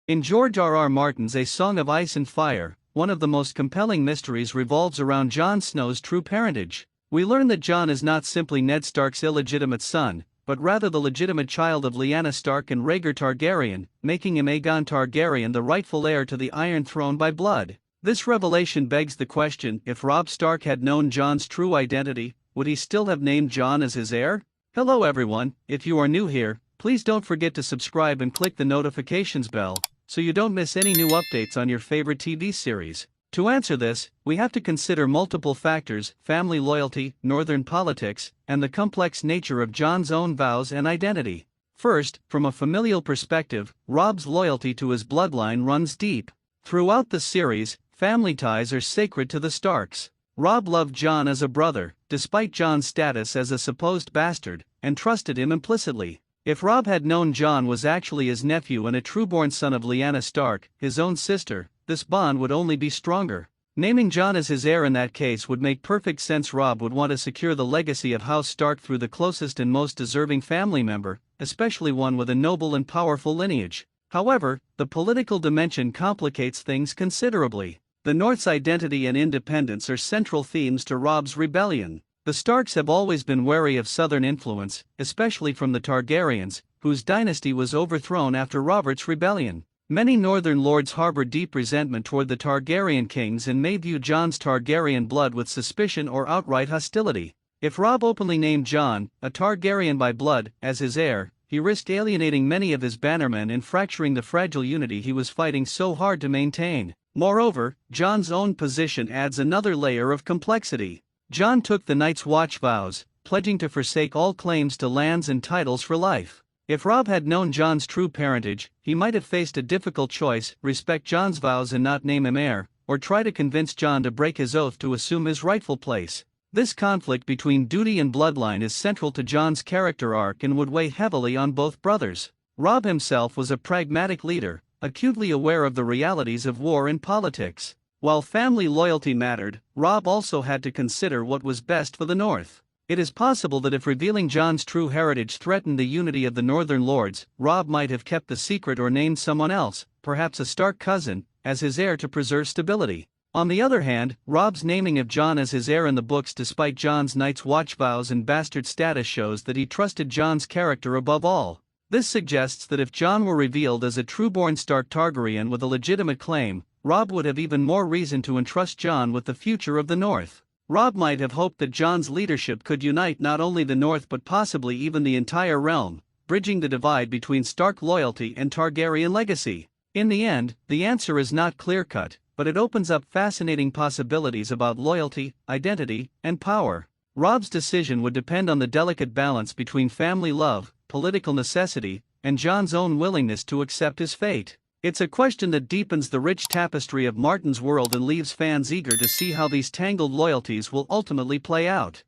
In George R.R. Martin's A Song of Ice and Fire, one of the most compelling mysteries revolves around Jon Snow's true parentage. We learn that Jon is not simply Ned Stark's illegitimate son, but rather the legitimate child of Leanna Stark and Rhaegar Targaryen, making him Aegon Targayrian, the rightful heir to the Iron Throne by blood. This revelation begs the question: if Robb Stark had known Jon's true identity, would he still have named Jon as his heir? Hello everyone, if you are new here, please don't forget to subscribe and click the notifications bell, so you don't miss any new updates on your favorite TV series. To answer this, we have to consider multiple factors: family loyalty, northern politics, and the complex nature of Jon's own vows and identity. First, from a familial perspective, Robb's loyalty to his bloodline runs deep. Throughout the series, family ties are sacred to the Starks. Robb loved Jon as a brother, despite Jon's status as a supposed bastard, and trusted him implicitly. If Robb had known Jon was actually his nephew and a trueborn son of Leanna Stark, his own sister, this bond would only be stronger. Naming Jon as his heir in that case would make perfect sense. Robb would want to secure the legacy of House Stark through the closest and most deserving family member, especially one with a noble and powerful lineage. However, the political dimension complicates things considerably. The North's identity and independence are central themes to Robb's rebellion. The Starks have always been wary of Southern influence, especially from the Targaryens, whose dynasty was overthrown after Robert's rebellion. Many Northern lords harbor deep resentment toward the Targaryen kings and may view Jon's Targaryen blood with suspicion or outright hostility. If Robb openly named Jon, a Targaryen by blood, as his heir, he risked alienating many of his bannermen and fracturing the fragile unity he was fighting so hard to maintain. Moreover, Jon's own position adds another layer of complexity. Jon took the Night's Watch vows, pledging to forsake all claims to lands and titles for life. If Robb had known Jon's true parentage, he might have faced a difficult choice: respect Jon's vows and not name him heir, or try to convince Jon to break his oath to assume his rightful place. This conflict between duty and bloodline is central to Jon's character arc and would weigh heavily on both brothers. Robb himself was a pragmatic leader, acutely aware of the realities of war and politics. While family loyalty mattered, Robb also had to consider what was best for the North. It is possible that if revealing Jon's true heritage threatened the unity of the Northern lords, Robb might have kept the secret or named someone else, perhaps a Stark cousin, as his heir to preserve stability. On the other hand, Robb's naming of Jon as his heir in the books despite Jon's Night's Watch vows and bastard status shows that he trusted Jon's character above all. This suggests that if Jon were revealed as a trueborn Stark Targaryen with a legitimate claim, Robb would have even more reason to entrust Jon with the future of the North. Robb might have hoped that Jon's leadership could unite not only the North but possibly even the entire realm, bridging the divide between Stark loyalty and Targaryen legacy. In the end, the answer is not clear-cut, but it opens up fascinating possibilities about loyalty, identity, and power. Robb's decision would depend on the delicate balance between family love, political necessity, and Jon's own willingness to accept his fate. It's a question that deepens the rich tapestry of Martin's world and leaves fans eager to see how these tangled loyalties will ultimately play out.